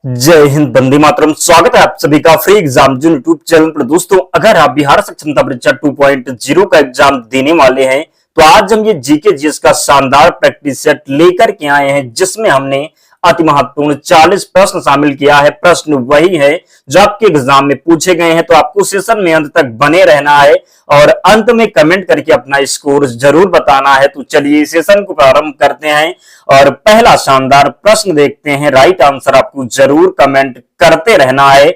जय हिंद, वंदे मातरम। स्वागत है आप सभी का फ्री एग्जाम जो यूट्यूब चैनल पर। दोस्तों, अगर आप बिहार सक्षमता परीक्षा 2.0 का एग्जाम देने वाले हैं तो आज हम ये जीके जीएस का शानदार प्रैक्टिस सेट लेकर के आए हैं, जिसमें हमने अति महत्वपूर्ण 40 प्रश्न शामिल किया है। प्रश्न वही है जो आपके एग्जाम में पूछे गए हैं, तो आपको सेशन में अंत तक बने रहना है और अंत में कमेंट करके अपना स्कोर जरूर बताना है। तो चलिए सेशन को प्रारंभ करते हैं और पहला शानदार प्रश्न देखते हैं। राइट आंसर आपको जरूर कमेंट करते रहना है।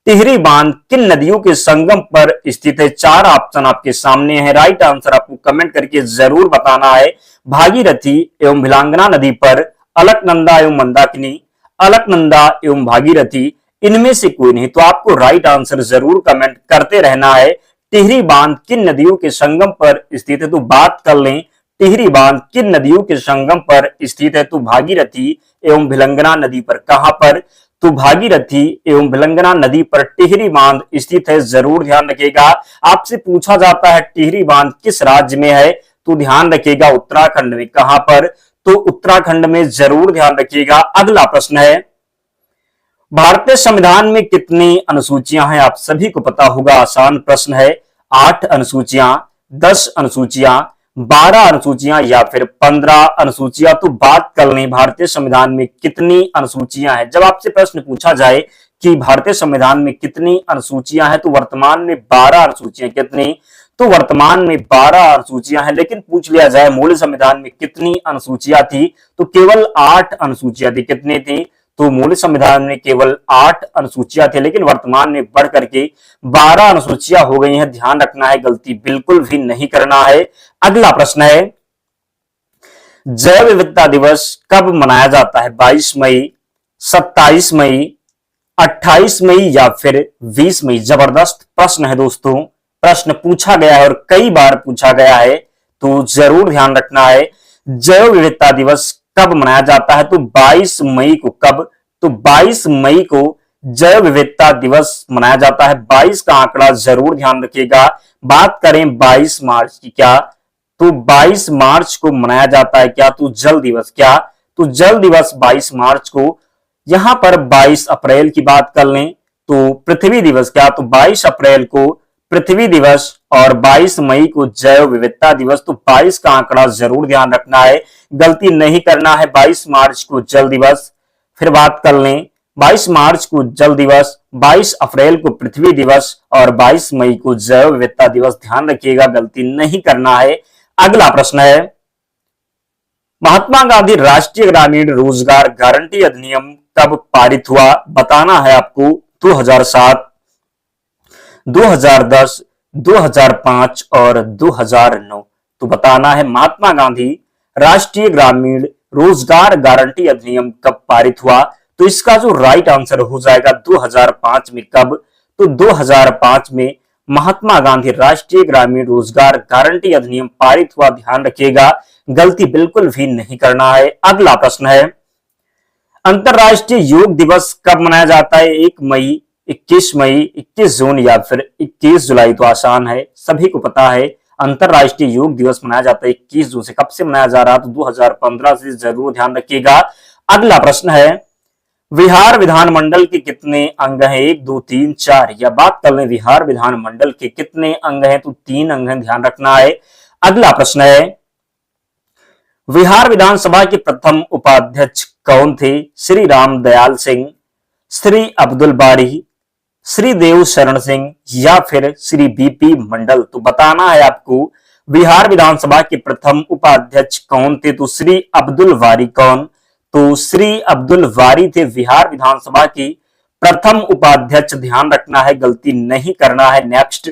टिहरी बांध किन नदियों के संगम पर स्थित है? चार ऑप्शन आपके सामने है। राइट आंसर आपको कमेंट करके जरूर बताना है। भागीरथी एवं भिलांगना नदी पर, अलकनंदा एवं मंदाकिनी, अलकनंदा एवं भागीरथी, इनमें से कोई नहीं। तो आपको राइट आंसर जरूर कमेंट करते रहना है। टिहरी बांध किन नदियों के संगम पर स्थित है? तो बात कर लें, टिहरी बांध किन नदियों के संगम पर स्थित है? तो भागीरथी एवं भिलंगना नदी पर। कहां पर? तो भागीरथी एवं भिलंगना नदी पर टिहरी बांध स्थित है। जरूर ध्यान रखिएगा। आपसे पूछा जाता है टिहरी बांध किस राज्य में है? तो ध्यान रखिएगा उत्तराखंड में। कहां पर? तो उत्तराखंड में। जरूर ध्यान रखिएगा। अगला प्रश्न है, भारतीय संविधान में कितनी अनुसूचियां हैं? आप सभी को पता होगा, आसान प्रश्न है। 8 अनुसूचियां, 10 अनुसूचियां, 12 अनुसूचियां या फिर 15 अनुसूचियां। तो बात कर लें भारतीय संविधान में कितनी अनुसूचियां हैं। जब आपसे प्रश्न पूछा जाए कि भारतीय संविधान में कितनी अनुसूचियां हैं, तो वर्तमान में 12 अनुसूचियां। कितनी? तो वर्तमान में 12 अनुसूचियां हैं। लेकिन पूछ लिया जाए मूल संविधान में कितनी अनुसूचियां थी, तो केवल 8 अनुसूचियां थी। कितनी थी? तो मूल संविधान में केवल 8 अनुसूचियां थी, लेकिन वर्तमान में बढ़ करके 12 अनुसूचियां हो गई हैं। ध्यान रखना है, गलती बिल्कुल भी नहीं करना है। अगला प्रश्न है, जैव विविधता दिवस कब मनाया जाता है? 22 मई, 27 मई, 28 मई या फिर 20 मई? जबरदस्त प्रश्न है दोस्तों। प्रश्न पूछा गया है और कई बार पूछा गया है, तो जरूर ध्यान रखना है। जैव विविधता दिवस कब मनाया जाता है? तो 22 मई को। कब? तो 22 मई को जैव विविधता दिवस मनाया जाता है। 22 का आंकड़ा जरूर ध्यान रखिएगा। बात करें 22 मार्च की, क्या? तो 22 मार्च को मनाया जाता है क्या? तो जल दिवस। क्या? तो जल दिवस 22 मार्च को। यहां पर 22 अप्रैल की बात कर लें तो पृथ्वी दिवस। क्या? तो 22 अप्रैल को पृथ्वी दिवस और 22 मई को जैव विविधता दिवस। तो 22 का आंकड़ा जरूर ध्यान रखना है, गलती नहीं करना है। 22 मार्च को जल दिवस। फिर बात कर लें, 22 मार्च को जल दिवस, 22 अप्रैल को पृथ्वी दिवस और 22 मई को जैव विविधता दिवस। ध्यान रखिएगा, गलती नहीं करना है। अगला प्रश्न है, महात्मा गांधी राष्ट्रीय ग्रामीण रोजगार गारंटी अधिनियम कब पारित हुआ? बताना है आपको। 2007, 2010, 2005 और 2009। तो बताना है महात्मा गांधी राष्ट्रीय ग्रामीण रोजगार गारंटी अधिनियम कब पारित हुआ? तो इसका जो राइट आंसर हो जाएगा 2005 में। कब? तो 2005 में महात्मा गांधी राष्ट्रीय ग्रामीण रोजगार गारंटी अधिनियम पारित हुआ। ध्यान रखिएगा, गलती बिल्कुल भी नहीं करना है। अगला प्रश्न है, अंतरराष्ट्रीय योग दिवस कब मनाया जाता है? 1 मई, 21 मई, 21 जून या फिर 21 जुलाई? तो आसान है, सभी को पता है। अंतरराष्ट्रीय योग दिवस मनाया जाता है 21 जून से। कब से मनाया जा रहा है? तो 2015 से। जरूर ध्यान रखिएगा। अगला प्रश्न है, बिहार विधानमंडल के कितने अंग हैं? 1, 2, 3, 4 या बात कर लें बिहार विधानमंडल के कितने अंग हैं? तो 3 अंग हैं। ध्यान रखना है। अगला प्रश्न है, बिहार विधानसभा के प्रथम उपाध्यक्ष कौन थे? श्री राम दयाल सिंह, श्री अब्दुल बारी, श्री देव शरण सिंह या फिर श्री बीपी मंडल? तो बताना है आपको, बिहार विधानसभा के प्रथम उपाध्यक्ष कौन थे? तो श्री अब्दुल वारी। कौन? तो श्री अब्दुल वारी थे बिहार विधानसभा की प्रथम उपाध्यक्ष। ध्यान रखना है, गलती नहीं करना है। नेक्स्ट,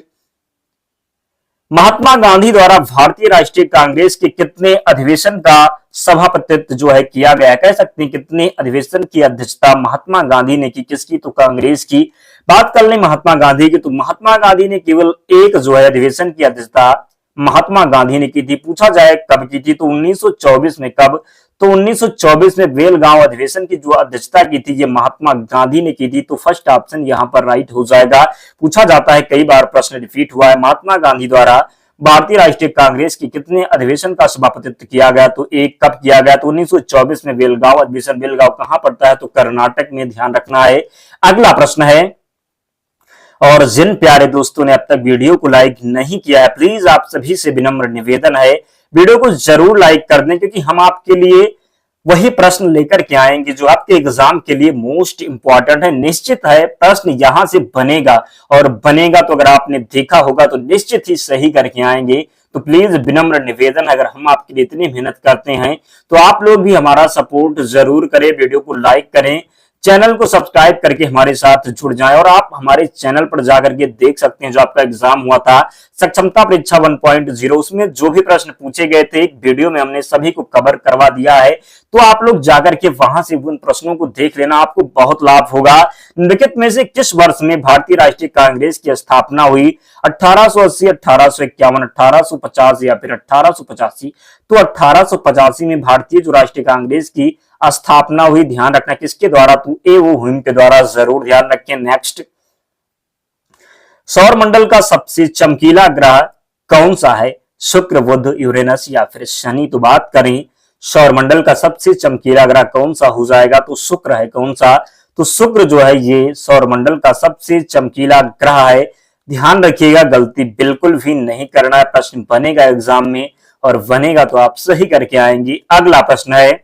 महात्मा गांधी द्वारा भारतीय राष्ट्रीय कांग्रेस के कितने अधिवेशन का सभापतित्व जो है किया गया? कह सकते हैं कितने अधिवेशन की अध्यक्षता महात्मा गांधी ने की? किसकी? तो कांग्रेस की। बात कर लें महात्मा गांधी की, तो महात्मा गांधी ने केवल एक जो है अधिवेशन की अध्यक्षता महात्मा गांधी ने की थी। पूछा जाए कब की थी? तो 1924 में। कब? तो 1924 में बेलगांव अधिवेशन की जो अध्यक्षता की थी ये महात्मा गांधी ने की थी। तो फर्स्ट ऑप्शन यहां पर राइट हो जाएगा। पूछा जाता है, कई बार प्रश्न रिपीट हुआ है, महात्मा गांधी द्वारा भारतीय राष्ट्रीय कांग्रेस की कितने अधिवेशन का सभापतित्व किया गया? तो एक। कब किया गया? तो 1924 में। बेलगांव अधिवेशन, बेलगांव कहां पड़ता है? तो कर्नाटक में, ध्यान रखना है। अगला प्रश्न है, और जिन प्यारे दोस्तों ने अब तक वीडियो को लाइक नहीं किया है, प्लीज आप सभी से विनम्र निवेदन है, वीडियो को जरूर लाइक कर दें, क्योंकि हम आपके लिए वही प्रश्न लेकर के आएंगे जो आपके एग्जाम के लिए मोस्ट इंपॉर्टेंट है। निश्चित है प्रश्न यहां से बनेगा, और बनेगा तो अगर आपने देखा होगा तो निश्चित ही सही करके आएंगे। तो प्लीज विनम्र निवेदन, अगर हम आपके लिए इतनी मेहनत करते हैं तो आप लोग भी हमारा सपोर्ट जरूर करें, वीडियो को लाइक करें, चैनल को सब्सक्राइब करके हमारे साथ जुड़ जाएं। और आप हमारे चैनल पर जाकर के देख सकते हैं जो आपका एग्जाम हुआ था सक्षमता परीक्षा 1.0, उसमें जो भी प्रश्न पूछे गए थे एक वीडियो में हमने सभी को कवर करवा दिया है। तो आप लोग जाकर के वहां से उन प्रश्नों को देख लेना, आपको बहुत लाभ होगा। निम्नलिखित में से किस वर्ष में भारतीय राष्ट्रीय कांग्रेस की स्थापना हुई? 1880, 1851, 1850 या फिर 1885? तो 1885 में भारतीय जो राष्ट्रीय कांग्रेस की स्थापना हुई। ध्यान रखना किसके द्वारा? तो ए वो हुम के द्वारा, जरूर ध्यान रखें। नेक्स्ट, सौर मंडल का सबसे चमकीला ग्रह कौन सा है? शुक्र, बुध, यूरेनस या फिर शनि? तो बात करें सौर मंडल का सबसे चमकीला ग्रह कौन सा हो जाएगा? तो शुक्र है। कौन सा? तो शुक्र जो है ये सौर मंडल का सबसे चमकीला ग्रह है। ध्यान रखिएगा, गलती बिल्कुल भी नहीं करना है, प्रश्न बनेगा एग्जाम में और बनेगा तो आप सही करके आएंगे। अगला प्रश्न है,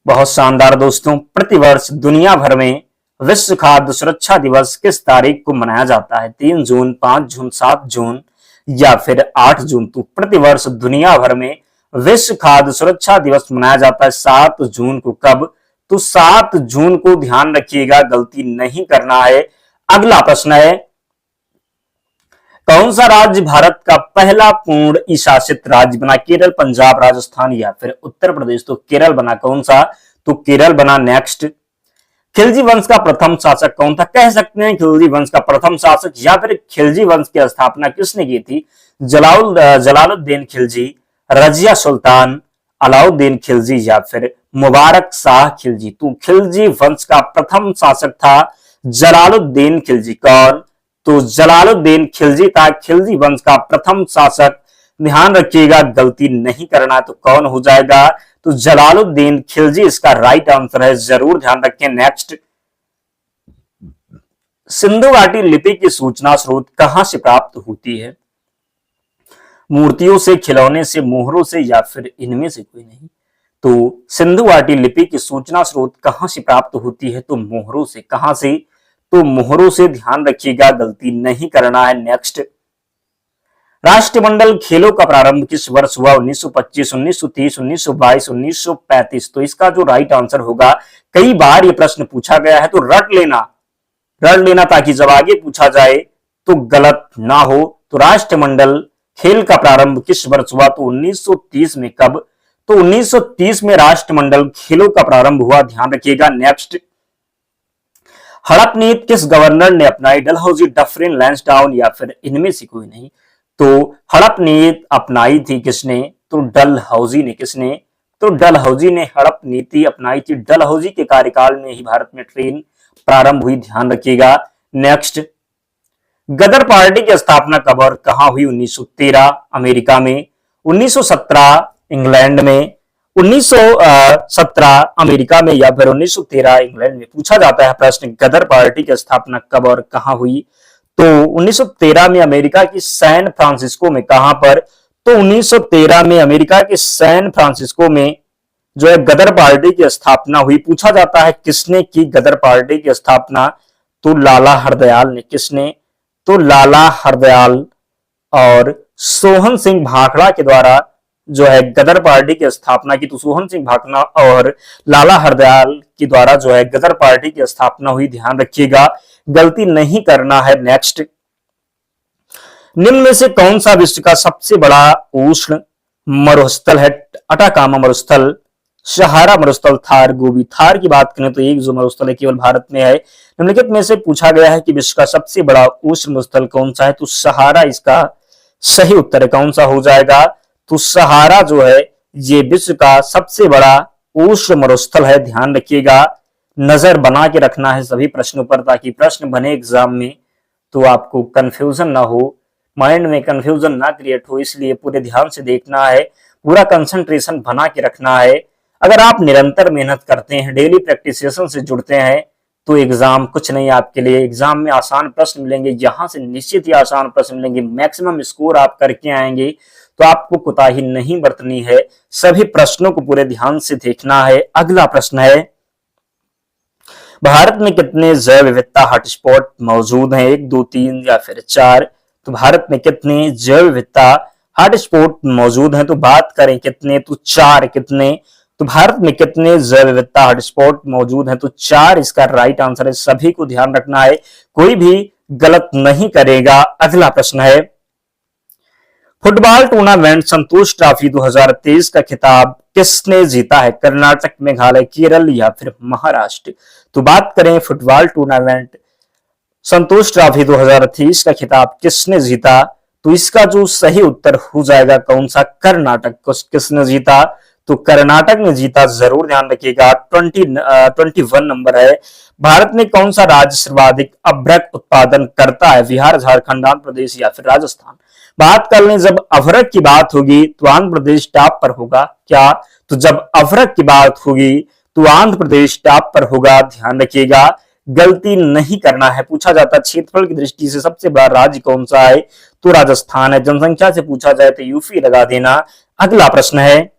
बहुत शानदार दोस्तों, प्रतिवर्ष दुनिया भर में विश्व खाद्य सुरक्षा दिवस किस तारीख को मनाया जाता है? 3 जून, 5 जून, 7 जून या फिर 8 जून? तो प्रतिवर्ष दुनिया भर में विश्व खाद्य सुरक्षा दिवस मनाया जाता है 7 जून को। कब? तो 7 जून को। ध्यान रखिएगा, गलती नहीं करना है। अगला प्रश्न है, कौन सा राज्य भारत का पहला पूर्ण ई शासित राज्य बना? केरल, पंजाब, राजस्थान या फिर उत्तर प्रदेश? तो केरल बना। कौन सा? तो केरल बना। नेक्स्ट, खिलजी वंश का प्रथम शासक कौन था? कह सकते हैं खिलजी वंश का प्रथम शासक, या फिर खिलजी वंश की स्थापना किसने की थी? जलालुद्दीन खिलजी, रजिया सुल्तान, अलाउद्दीन खिलजी या फिर मुबारक शाह खिलजी? तो खिलजी वंश का प्रथम शासक था जलालुद्दीन खिलजी। कौन? तो जलालुद्दीन खिलजी था खिलजी वंश का प्रथम शासक। ध्यान रखिएगा, गलती नहीं करना। तो कौन हो जाएगा? तो जलालुद्दीन खिलजी इसका राइट आंसर है, जरूर ध्यान रखें। नेक्स्ट, सिंधु घाटी लिपि की सूचना स्रोत कहां से प्राप्त होती है? मूर्तियों से, खिलौने से, मोहरों से या फिर इनमें से कोई नहीं? तो सिंधु घाटी लिपि की सूचना स्रोत कहां से प्राप्त होती है? तो मोहरों से। कहां से? तो मोहरों से। ध्यान रखिएगा, गलती नहीं करना है। नेक्स्ट, राष्ट्रमंडल खेलों का प्रारंभ किस वर्ष हुआ? 1925, 1930, 1922, 1935? तो इसका जो राइट आंसर होगा, कई बार ये प्रश्न पूछा गया है तो रट लेना ताकि जब आगे पूछा जाए तो गलत ना हो। तो राष्ट्रमंडल खेल का प्रारंभ किस वर्ष हुआ? तो 1930 में। कब? तो 1930 में राष्ट्रमंडल खेलों का प्रारंभ हुआ। ध्यान रखिएगा। नेक्स्ट, हड़प नीति किस गवर्नर ने अपनाई? डलहौजी, डफरिन, लैंसडाउन या फिर इनमें से कोई नहीं? तो हड़प नीति अपनाई थी किसने? तो डलहौजी ने। किसने? तो डलहौजी ने हड़प नीति अपनाई थी। डलहौजी के कार्यकाल में ही भारत में ट्रेन प्रारंभ हुई। ध्यान रखिएगा। नेक्स्ट, गदर पार्टी की स्थापना कब और कहां हुई? 1913 अमेरिका में, 1917 इंग्लैंड में, 1917 अमेरिका में या फिर 1913 इंग्लैंड में? पूछा जाता है प्रश्न, गदर पार्टी की स्थापना कब और कहां हुई? तो 1913 में अमेरिका की सैन फ्रांसिस्को में। कहां पर? तो 1913 में अमेरिका के सैन फ्रांसिस्को में जो है गदर पार्टी की स्थापना हुई। पूछा जाता है किसने की गदर पार्टी की स्थापना? तो लाला हरदयाल ने। किसने? तो लाला हरदयाल और सोहन सिंह भाखड़ा के द्वारा जो है गदर पार्टी की स्थापना की। तो सोहन सिंह भाखड़ा और लाला हरदयाल के द्वारा जो है गदर पार्टी की स्थापना हुई। ध्यान रखिएगा, गलती नहीं करना है। नेक्स्ट, निम्न में से कौन सा विश्व का सबसे बड़ा उष्ण मरुस्थल है? अटाकामा मरुस्थल, सहारा मरुस्थल, थार, गोबी? थार की बात करें तो एक जो मरुस्थल है केवल भारत में है। निम्नलिखित में से पूछा गया है कि विश्व का सबसे बड़ा उष्ण मरुस्थल कौन सा है? तो सहारा इसका सही उत्तर है। कौन सा हो जाएगा? तो सहारा जो है ये विश्व का सबसे बड़ा उष्ण मरुस्थल है। ध्यान रखिएगा, नजर बना के रखना है सभी प्रश्नों पर ताकि प्रश्न बने एग्जाम में तो आपको कंफ्यूजन ना हो। माइंड में कंफ्यूजन ना क्रिएट हो, इसलिए पूरे ध्यान से देखना है, पूरा कंसंट्रेशन बना के रखना है। अगर आप निरंतर मेहनत करते हैं, डेली प्रैक्टिस सेशन से जुड़ते हैं, तो एग्जाम कुछ नहीं आपके लिए। एग्जाम में आसान प्रश्न मिलेंगे, यहां से निश्चित ही आसान प्रश्न मिलेंगे, मैक्सिमम स्कोर आप करके आएंगे। तो आपको कोताही नहीं बरतनी है, सभी प्रश्नों को पूरे ध्यान से देखना है। अगला प्रश्न है, भारत में कितने जैव विविधता हॉटस्पॉट मौजूद हैं? 1, 2, 3 या फिर 4। तो भारत में कितने जैव विविधता हॉटस्पॉट मौजूद हैं? तो बात करें कितने, तो 4। कितने? तो भारत में कितने जैव विविधता हॉटस्पॉट मौजूद हैं? तो 4 इसका राइट आंसर है। सभी को ध्यान रखना है, कोई भी गलत नहीं करेगा। अगला प्रश्न है, फुटबॉल टूर्नामेंट संतोष ट्रॉफी 2023 का खिताब किसने जीता है? कर्नाटक, मेघालय, केरल या फिर महाराष्ट्र। तो बात करें फुटबॉल टूर्नामेंट संतोष ट्रॉफी 2023 का खिताब किसने जीता? तो इसका जो सही उत्तर हो जाएगा कौन सा? कर्नाटक को किसने जीता? तो कर्नाटक ने जीता। जरूर ध्यान रखिएगा। 21 नंबर है। भारत में कौन सा राज्य सर्वाधिक अभ्रक उत्पादन करता है? बिहार, झारखंड, आंध्र प्रदेश या फिर राजस्थान। बात कर लें, जब अभ्रक की बात होगी तो आंध्र प्रदेश टॉप पर होगा। क्या? तो जब अभ्रक की बात होगी तो आंध्र प्रदेश टॉप पर होगा। ध्यान रखिएगा, गलती नहीं करना है। पूछा जाता है क्षेत्रफल की दृष्टि से सबसे बड़ा राज्य कौन सा है? तो राजस्थान है। जनसंख्या से पूछा जाए तो यूपी लगा देना। अगला प्रश्न है,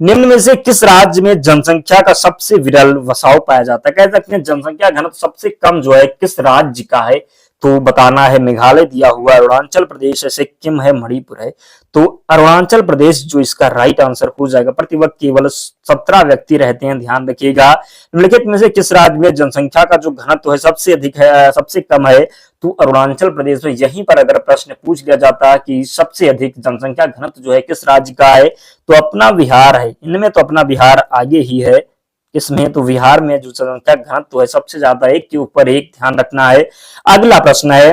निम्न में से किस राज्य में जनसंख्या का सबसे विरल बसाव पाया जाता है? कह सकते हैं जनसंख्या घनत्व सबसे कम जो है किस राज्य का है? तो बताना है। मेघालय दिया हुआ, अरुणाचल प्रदेश है, सिक्किम है, मणिपुर है। तो अरुणाचल प्रदेश जो इसका राइट आंसर हो जाएगा। प्रति वर्ग केवल 17 व्यक्ति रहते हैं। ध्यान रखिएगा, निम्नलिखित में से किस राज्य में जनसंख्या का जो घनत्व है सबसे अधिक है, सबसे कम है? तो अरुणाचल प्रदेश में। यहीं पर अगर प्रश्न पूछ लिया जाता है कि सबसे अधिक जनसंख्या घनत्व जो है किस राज्य का है, तो अपना बिहार है। इनमें तो अपना बिहार आगे ही है। इसमें तो बिहार में जो जनसंख्या घनत्व है सबसे ज्यादा, एक के ऊपर एक। ध्यान रखना है। अगला प्रश्न है,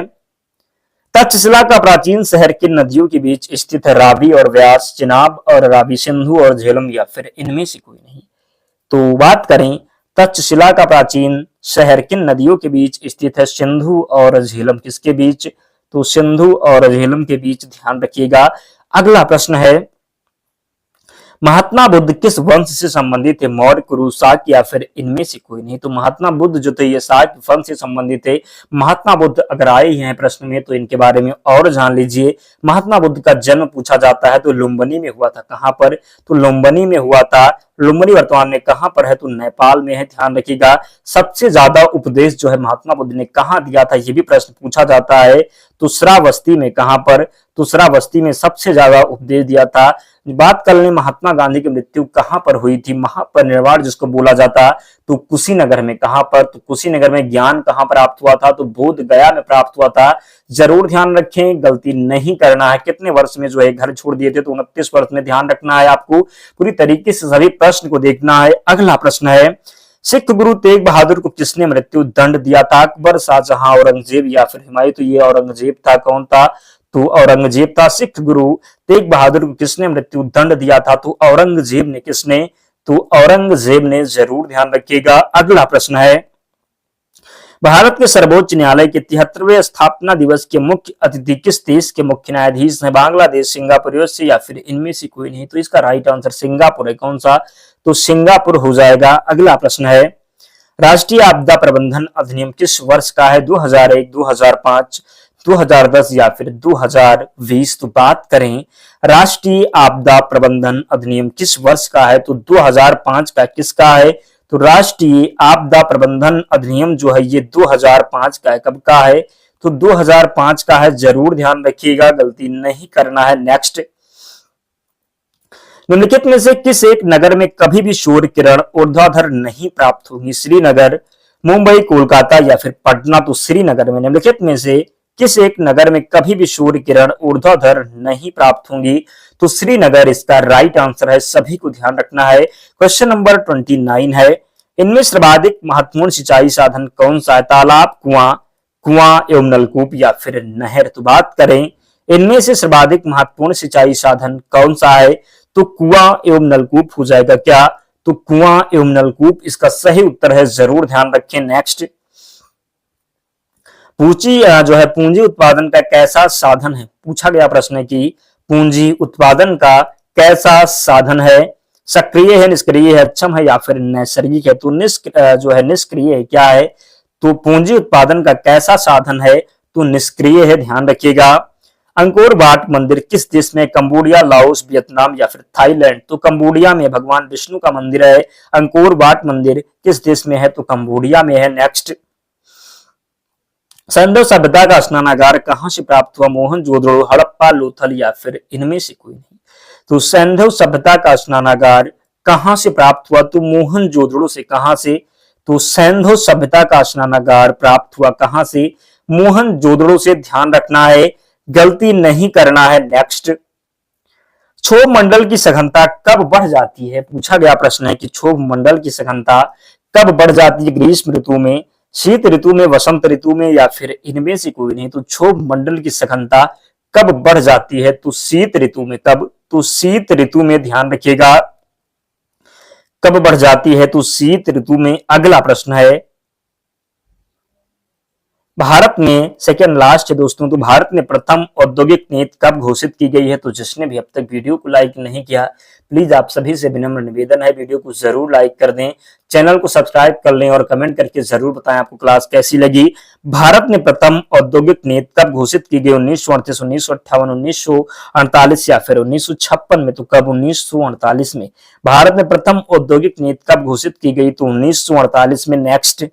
तक्षशिला का प्राचीन शहर किन नदियों के बीच स्थित है? रावी और व्यास, चिनाब और रावी, सिंधु और झेलम या फिर इनमें से कोई नहीं। तो बात करें तक्षशिला का प्राचीन शहर किन नदियों के बीच स्थित है? सिंधु और झेलम। किसके बीच? तो सिंधु और झेलम के बीच। ध्यान रखिएगा। अगला प्रश्न है, महात्मा बुद्ध किस वंश से संबंधित थे? मौर्य, कुरु, शाक्य या फिर इनमें से कोई नहीं। तो महात्मा बुद्ध जो थे ये शाक्य वंश से संबंधित थे। महात्मा बुद्ध अगर आए हैं प्रश्न में तो इनके बारे में और जान लीजिए। महात्मा बुद्ध का जन्म पूछा जाता है तो लुम्बिनी में हुआ था। कहां पर? तो लुम्बिनी में हुआ था। लुम्बिनी वर्तमान में कहां पर है? तो नेपाल में है। ध्यान रखिएगा। सबसे ज्यादा उपदेश जो है महात्मा बुद्ध ने कहां दिया था, ये भी प्रश्न पूछा जाता है। तो श्रावस्ती में। कहां पर? तो श्रावस्ती में सबसे ज्यादा उपदेश दिया था। बात कर लें महात्मा गांधी की मृत्यु कहां पर हुई थी? महापरिनिर्वाण जिसको बोला जाता, तो कुशीनगर में। कहां पर? तो कुशीनगर में। ज्ञान कहां प्राप्त हुआ था? तो बोध गया में प्राप्त हुआ था। जरूर ध्यान रखें, गलती नहीं करना है। कितने वर्ष में जो है घर छोड़ दिए थे? तो 29 वर्ष में। ध्यान रखना है, आपको पूरी तरीके से सभी प्रश्न को देखना है। अगला प्रश्न है, सिख गुरु तेग बहादुर को किसने मृत्यु दंड दिया था? अकबर, शाहजहां, औरंगजेब या फिर हुमायूं। तो ये औरंगजेब था। कौन था? तो औरंगजेब था। सिख गुरु तेग बहादुर को किसने मृत्यु दंड दिया था? तो औरंगजेब ने। किसने? तो औरंगजेब ने। जरूर ध्यान रखिएगा। अगला प्रश्न है, भारत के सर्वोच्च न्यायालय के 73वें स्थापना दिवस के मुख्य अतिथि किस देश के मुख्य न्यायाधीश हैं? बांग्लादेश, सिंगापुर, यूएसए या फिर इनमें से कोई नहीं। तो इसका राइट आंसर सिंगापुर है। कौन सा? तो सिंगापुर हो जाएगा। अगला प्रश्न है, राष्ट्रीय आपदा प्रबंधन अधिनियम किस वर्ष का है? 2001, 2005, 2010 या फिर 2020। तो बात करें राष्ट्रीय आपदा प्रबंधन अधिनियम किस वर्ष का है? तो 2005 का। किसका है? तो राष्ट्रीय आपदा प्रबंधन अधिनियम जो है ये 2005 का है। कब का है? तो 2005 का है। जरूर ध्यान रखिएगा, गलती नहीं करना है। नेक्स्ट, निम्नलिखित में से किस एक नगर में कभी भी सूर्य किरण ऊर्ध्वाधर नहीं प्राप्त होगी? श्रीनगर, मुंबई, कोलकाता या फिर पटना। तो श्रीनगर में। निम्नलिखित में से किस एक नगर में कभी भी सूर्य किरण ऊर्ध्वाधर नहीं प्राप्त होंगी? तो श्रीनगर इसका राइट आंसर है। सभी को ध्यान रखना है। क्वेश्चन नंबर 29 है, इनमें सर्वाधिक महत्वपूर्ण सिंचाई साधन कौन सा है? तालाब, कुआं एवं नलकूप या फिर नहर। तो बात करें इनमें से सर्वाधिक महत्वपूर्ण सिंचाई साधन कौन सा है? तो कुआं एवं नलकूप हो जाएगा। क्या? तो कुआं एवं नलकूप इसका सही उत्तर है। जरूर ध्यान रखें। नेक्स्ट, जो है पूंजी उत्पादन का कैसा साधन है, पूछा गया प्रश्न है कि पूंजी उत्पादन का कैसा साधन है, सक्रिय है, निष्क्रिय है, अक्षम है या फिर नैसर्गिक है। तो जो है निष्क्रिय है, क्या है, तो पूंजी उत्पादन का कैसा साधन है, तो निष्क्रिय है, ध्यान रखिएगा। अंकोर वाट मंदिर किस देश में, कंबोडिया, लाओस, वियतनाम या फिर थाईलैंड। तो कंबोडिया में भगवान विष्णु का मंदिर है। अंकोर वाट मंदिर किस देश में है, तो कंबोडिया में है। नेक्स्ट, सिंधु सभ्यता का स्नानागार कहां से प्राप्त हुआ, मोहनजोदड़ो, हड़प्पा, लोथल या फिर इनमें से कोई नहीं। तो सिंधु सभ्यता का स्नानागार कहां से प्राप्त हुआ, तो मोहनजोदड़ो से। कहां से, तो सिंधु सभ्यता का स्नानागार प्राप्त हुआ कहां से, मोहनजोदड़ो से, ध्यान रखना है, गलती नहीं करना है। नेक्स्ट, क्षोभ मंडल की सघनता कब बढ़ जाती है, पूछा गया प्रश्न है कि क्षोभ मंडल की सघनता कब बढ़ जाती है, ग्रीष्म ऋतु में, शीत ऋतु में, वसंत ऋतु में या फिर इनमें से कोई नहीं। तो क्षोभ मंडल की सघनता कब बढ़ जाती है, तो शीत ऋतु में। कब, तो शीत ऋतु में, ध्यान रखिएगा, कब बढ़ जाती है, तो शीत ऋतु में। अगला प्रश्न है, भारत में सेकेंड लास्ट है दोस्तों, तो भारत में प्रथम औद्योगिक नीति कब घोषित की गई है। तो जिसने भी अब तक वीडियो को लाइक नहीं किया, प्लीज आप सभी से विनम्र निवेदन है, वीडियो को जरूर लाइक कर दें, चैनल को सब्सक्राइब कर लें और कमेंट करके जरूर बताएं आपको क्लास कैसी लगी। भारत में प्रथम औद्योगिक नीति कब घोषित की गई, 1938, 1958, 1948 या फिर 1956 में। तो कब, 1948 में भारत में प्रथम औद्योगिक नीति कब घोषित की गई, तो 1948 में। नेक्स्ट,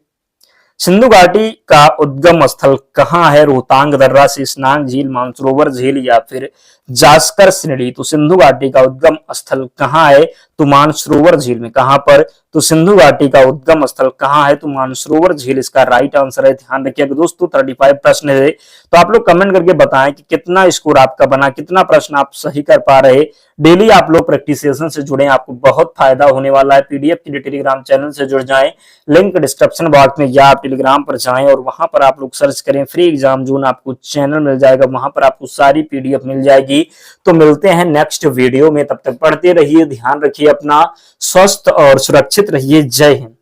सिंधु घाटी का उद्गम स्थल कहाँ है, रोहतांग दर्रा, शेषनाग झील, मानसरोवर झील या फिर जास्कर श्रेणी। तो सिंधु घाटी का उद्गम स्थल कहाँ है, तो मानसरोवर झील में। कहां पर, तो सिंधु घाटी का उद्गम स्थल कहाँ है, तो मानसरोवर झील इसका राइट आंसर है। ध्यान रखिएगा दोस्तों, 35 प्रश्न है, तो आप लोग कमेंट करके बताएं कि कितना स्कोर आपका बना, कितना प्रश्न आप सही कर पा रहे। डेली आप लोग प्रैक्टिस सेशन से जुड़े, आपको बहुत फायदा होने वाला है। पीडीएफ के लिए टेलीग्राम चैनल से जुड़ जाएं, लिंक डिस्क्रिप्शन बॉक्स में, या आप टेलीग्राम पर जाएं और वहां पर आप लोग सर्च करें फ्री एग्जाम जोन, आपको चैनल मिल जाएगा, वहां पर आपको सारी पीडीएफ मिल जाएगी। तो मिलते हैं नेक्स्ट वीडियो में, तब तक पढ़ते रहिए, ध्यान रखिए अपना, स्वस्थ और सुरक्षित रहिए। जय हिंद।